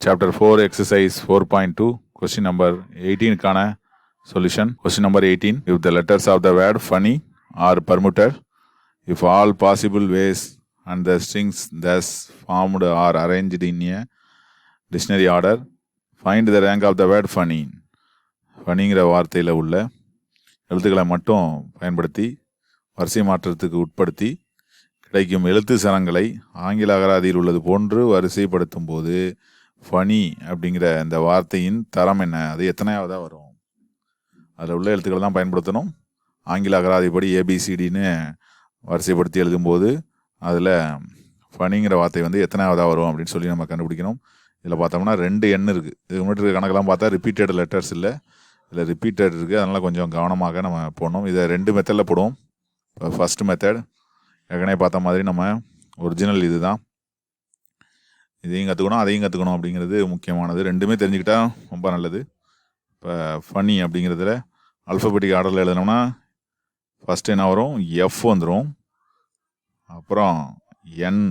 Chapter 4, exercise 4.2, question number 18 கான solution. Question number 18, if the letters of the word funny are permuted, if all possible ways and the strings thus formed are arranged in a dictionary order, find the rank of the word funny. ஃபனிங்கிற வார்த்தையில் உள்ள எழுத்துக்களை மட்டும் பயன்படுத்தி வரிசை மாற்றத்துக்கு உட்படுத்தி கிடைக்கும் எழுத்து சரங்களை ஆங்கில அகராதியில் உள்ளது போன்று வரிசைப்படுத்தும் போது ஃபனி அப்படிங்கிற இந்த வார்த்தையின் தரம் என்ன, அது எத்தனையாவதாக வரும்? அதில் உள்ள எழுத்துக்களை தான் பயன்படுத்தணும். ஆங்கில அகராதிப்படி ஏபிசிடின்னு வரிசைப்படுத்தி எழுதும்போது அதில் ஃபனிங்கிற வார்த்தை வந்து எத்தனையாவதாக வரும் அப்படின்னு சொல்லி நம்ம கண்டுபிடிக்கணும். இதில் பார்த்தோம்னா 2 எண் இருக்குது. இதுக்கு முன்னாடி இருக்க கணக்கெல்லாம் பார்த்தா ரிப்பீட்டட் லெட்டர்ஸ் இல்லை, இதில் ரிப்பீட்டட் இருக்குது. அதனால் கொஞ்சம் கவனமாக நம்ம போடணும். இதை 2 மெத்தடில் போடுவோம். இப்போ ஃபஸ்ட் மெத்தட் ஏற்கனவே பார்த்த மாதிரி நம்ம ஒரிஜினல் இது தான், இதையும் கற்றுக்கணும் அதையும் கற்றுக்கணும் அப்படிங்கிறது முக்கியமானது. ரெண்டுமே தெரிஞ்சுக்கிட்டா ரொம்ப நல்லது. இப்போ ஃபனி அப்படிங்கிறதுல ஆல்ஃபபெட்டிக் ஆர்டரில் எழுதினோம்னா ஃபஸ்ட்டு என்ன வரும்? எஃப் வந்துடும், அப்புறம் என்,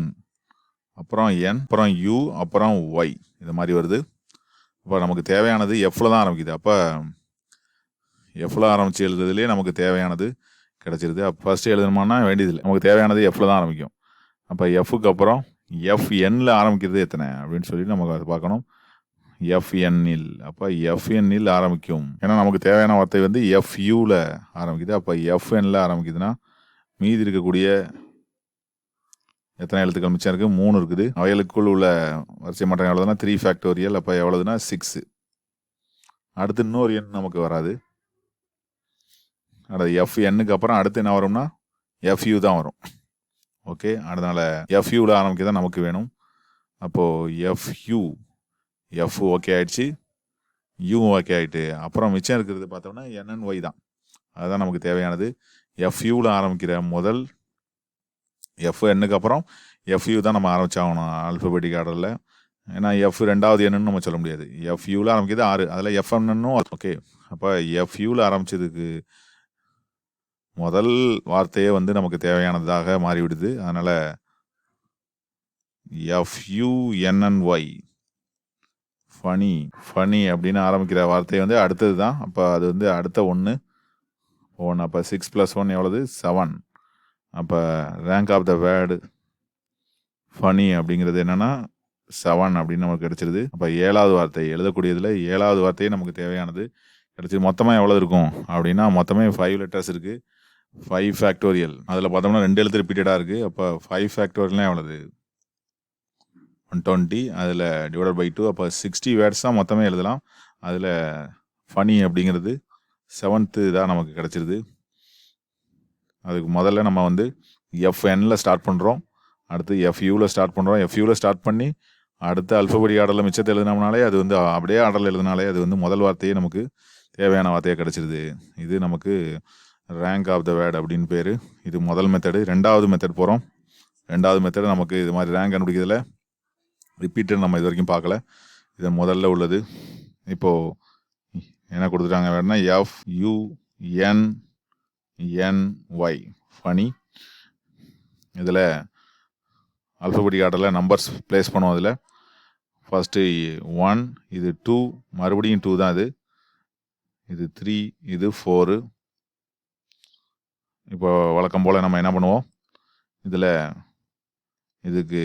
அப்புறம் யூ, அப்புறம் ஒய், இது மாதிரி வருது. அப்போ நமக்கு தேவையானது எஃப்பில் தான் ஆரம்பிக்குது. அப்போ எஃப்பில் ஆரம்பித்து எழுதுறதுலேயே நமக்கு தேவையானது கிடச்சிருது. அப்போ ஃபஸ்ட்டு எழுதணுமானா வேண்டியதில்லை, நமக்கு தேவையானது எஃப்பில் தான் ஆரம்பிக்கும். அப்போ எஃப்க்கு அப்புறம் எஃப்என்னில் ஆரம்பிக்கிறது எத்தனை அப்படின்னு சொல்லி நமக்கு அதை பார்க்கணும். எஃப்என்னில், அப்போ எஃப்என்னில் ஆரம்பிக்கும். ஏன்னா நமக்கு தேவையான வார்த்தை வந்து எஃப்யூவில் ஆரம்பிக்குது. அப்போ எஃப்என்னில் ஆரம்பிக்குதுன்னா மீதி இருக்கக்கூடிய எத்தனை எழுத்துக்கள் மிச்சம் இருக்குது? 3 இருக்குது. அவைகளுக்குள் உள்ள வரிசை மாற்றம் எவ்வளோதுன்னா 3 ஃபேக்டோரியல். அப்போ எவ்வளோதுன்னா 6. அடுத்து இன்னொரு எண் நமக்கு வராது. அடுத்து எஃப்என்னுக்கு அப்புறம் அடுத்து என்ன வரும்னா எஃப்யூ தான் வரும். ஓகே, அதனால் எஃப்யூவில் ஆரம்பிக்க தான் நமக்கு வேணும். அப்போது எஃப் ஓகே ஆகிடுச்சு, யூ ஓகே ஆகிட்டு, அப்புறம் மிச்சம் இருக்கிறது பார்த்தோம்னா என்என்ஒய் தான். அதுதான் நமக்கு தேவையானது. எஃப்யூவில் ஆரம்பிக்கிற முதல் எஃப்என்னுக்கு அப்புறம் எஃப்யூ தான் நம்ம ஆரம்பிச்சாகணும் ஆல்ஃபபெட்டிக் ஆர்டரில். ஏன்னா எஃப் 2வது என்னன்னு நம்ம சொல்ல முடியாது. எஃப்யூவில் ஆரம்பிக்கிறது 6, அதில் எஃப்என்னும் ஓகே. அப்போ எஃப்யூவில் ஆரம்பித்ததுக்கு முதல் வார்த்தையே வந்து நமக்கு தேவையானதாக மாறிவிடுது. அதனால் எஃப்யூஎன்என்ஒய் ஃபனி அப்படின்னு ஆரம்பிக்கிற வார்த்தை வந்து அடுத்தது தான். அப்போ அது வந்து அடுத்த 1. அப்போ 6 + 1 எவ்வளவு? 7. அப்போ rank of the word funny அப்படிங்கிறது என்னென்னா 7 அப்படின்னு நமக்கு கிடச்சிருது. அப்போ 7வது வார்த்தை எழுதக்கூடியதில் 7வது வார்த்தையே நமக்கு தேவையானது கிடச்சிது. மொத்தமாக எவ்வளோ இருக்கும் அப்படின்னா மொத்தமே 5 லெட்டர்ஸ் இருக்குது. 5 ஃபேக்டோரியல். அதில் பார்த்தோம்னா 2 எழுத்து ரிப்பீட்டடாக இருக்குது. அப்போ 5 ஃபேக்டோரியல்னால் எவ்வளவு? 120. அதில் டிவைடட் பை 2. அப்போ 60 வேர்ட்ஸ் தான் மொத்தமே எழுதலாம். அதில் ஃபனி அப்படிங்கிறது 7th தான் நமக்கு கிடச்சிருது. அதுக்கு முதல்ல நம்ம வந்து எஃப்என்னில் ஸ்டார்ட் பண்ணுறோம், அடுத்து எஃப்யூவில் ஸ்டார்ட் பண்ணுறோம். எஃப்யூவில் ஸ்டார்ட் பண்ணி அடுத்த அல்ஃபபெட்டிக் ஆர்டரில் மிச்சத்தை எழுதினோம்னாலே அது வந்து அப்படியே ஆர்டரில் எழுதினாலே அது வந்து முதல் வார்த்தையே நமக்கு தேவையான வார்த்தையாக கிடச்சிருது. இது நமக்கு ரேங்க் ஆஃப் த வேர்ட் அப்படின்னு பேர். இது முதல் மெத்தடு. 2வது மெத்தட் போகிறோம். 2வது மெத்தடு நமக்கு இது மாதிரி ரேங்க் கண்டுபிடிக்கிறதுல ரிப்பீட்டட் நம்ம இது வரைக்கும் பார்க்கல. இது முதல்ல உள்ளது. இப்போது என்ன கொடுத்துட்டாங்க வேணும்னா எஃப்யூஎன்என்ஒய் ஃபனி. இதில் ஆல்ஃபபெட்டிக் ஆர்டரில் நம்பர்ஸ் ப்ளேஸ் பண்ணுவோம். அதில் ஃபஸ்ட்டு 1, இது 2, மறுபடியும் 2 தான், இது 3, இது 4. இப்போ வழக்கம் போல் நம்ம என்ன பண்ணுவோம், இதில் இதுக்கு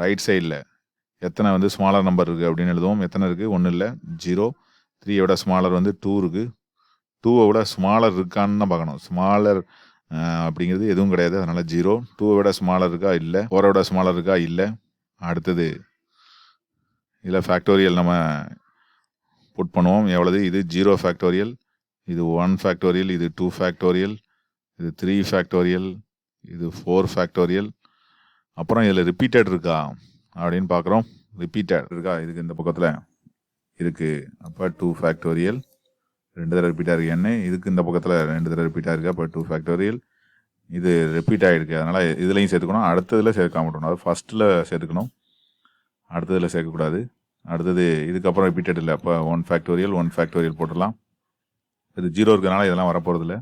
ரைட் சைடில் எத்தனை வந்து ஸ்மாலர் நம்பர் இருக்குது அப்படின்னு எழுதுவோம். எத்தனை இருக்குது? 1 இல்லை, 0. 3 விட ஸ்மாலர் வந்து 2 இருக்குது. 2 விட ஸ்மாலர் இருக்கான்னு தான் பார்க்கணும். ஸ்மாலர் அப்படிங்கிறது எதுவும் கிடையாது, அதனால் 0. 2 விட ஸ்மாலர் இருக்கா? இல்லை. 4 விட ஸ்மாலர் இருக்கா? இல்லை. அடுத்தது இதில் ஃபேக்டோரியல் நம்ம புட் பண்ணுவோம். எவ்வளவு? இது 0 ஃபேக்டோரியல், இது 1 ஃபேக்டோரியல், இது 2 ஃபேக்டோரியல், இது 3 ஃபேக்டோரியல், இது 4 ஃபேக்டோரியல். அப்புறம் இதில் ரிப்பீட்டட் இருக்கா அப்படின்னு பார்க்குறோம். ரிப்பீட்டட் இருக்கா? இதுக்கு இந்த பக்கத்தில் இருக்குது. அப்போ 2 ஃபேக்டோரியல், 2 தடவை ரிப்பீட்டாக இருக்குது. என்ன? இதுக்கு இந்த பக்கத்தில் 2 தடவை ரிப்பீட்டாக இருக்குது. அப்போ 2 ஃபேக்டோரியல். இது ரிப்பீட் ஆகிருக்கு, அதனால் இதுலேயும் சேர்த்துக்கணும். அடுத்ததில் சேர்க்காம விட்டணும். அது ஃபஸ்ட்டில் சேர்த்துக்கணும், அடுத்ததில் சேர்க்கக்கூடாது. அடுத்தது இதுக்கப்புறம் ரிப்பீட்டட் இல்லை. அப்போ 1 ஃபேக்டோரியல் 1 ஃபேக்டோரியல் போட்டுடலாம். இது 0 இருக்கிறனால இதெல்லாம் வரப்போகிறதில்ல.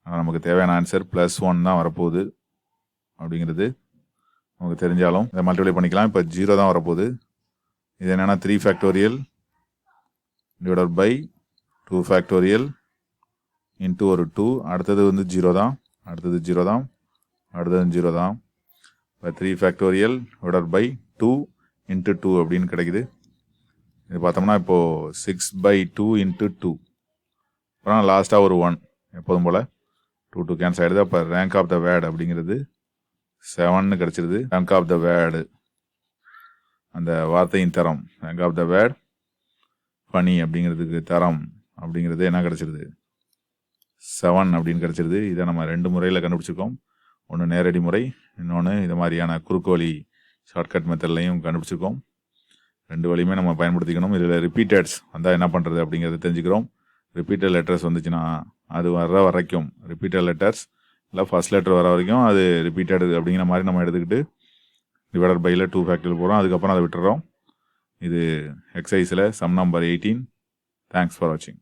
ஆனால் நமக்கு தேவையான ஆன்சர் +1 தான் வரப்போகுது அப்படிங்கிறது நமக்கு தெரிஞ்சாலும் இதை மல்டிப்ளை பண்ணிக்கலாம். இப்போ 0 தான் வரப்போகுது. இது என்னென்னா 3 factorial divided by 2 factorial into ஒரு 2. அடுத்தது வந்து 0 தான், அடுத்தது 0 தான், அடுத்தது 0 தான். இப்போ 3 ஃபேக்டோரியல் டிவைடட் பை 2 இன்ட்டு 2 அப்படின்னு கிடைக்குது. இது பார்த்தோம்னா இப்போது 6/2 இன்ட்டு 2. அப்புறம் லாஸ்ட்டாக ஒரு 1 எப்போதும் போல் 2 கேன்சல் ஆகிடுது. அப்போ ரேங்க் ஆஃப் த வேர்டு அப்படிங்கிறது 7ன்னு கிடச்சிருது. ரேங்க் ஆஃப் த வேர்டு அந்த வார்த்தையின் தரம், rank of the word funny அப்படிங்கிறதுக்கு தரம் அப்படிங்கிறது என்ன கிடச்சிருது 7 அப்படின்னு கிடச்சிருது. இதை நம்ம 2 முறையில் கண்டுபிடிச்சிருக்கோம். ஒன்று நேரடி முறை, இன்னொன்று இது மாதிரியான குறுக்கு வழி ஷார்ட்கட் மெத்தட்லையும் கண்டுபிடிச்சிருக்கோம். 2 வழியுமே நம்ம பயன்படுத்திக்கணும். இதில் ரிப்பீட்டட்ஸ் வந்தால் என்ன பண்ணுறது அப்படிங்கிறத தெரிஞ்சுக்கிறோம். ரிப்பீட்டட் லெட்டர்ஸ் வந்துச்சுன்னா அது வர்ற வரைக்கும் ரிப்பீட்டட் லெட்டர்ஸ் இல்லை ஃபர்ஸ்ட் லெட்டர் வர வரைக்கும் அது ரிப்பீட்டட் அப்படிங்கிற மாதிரி நம்ம எடுத்துக்கிட்டு டிவைடட் பையில் 2 ஃபேக்டரியல் போகிறோம். அதுக்கப்புறம் அதை விட்டுறோம். இது எக்ஸசைஸில் சம் நம்பர் 18. தேங்க்ஸ் ஃபார் வாட்சிங்.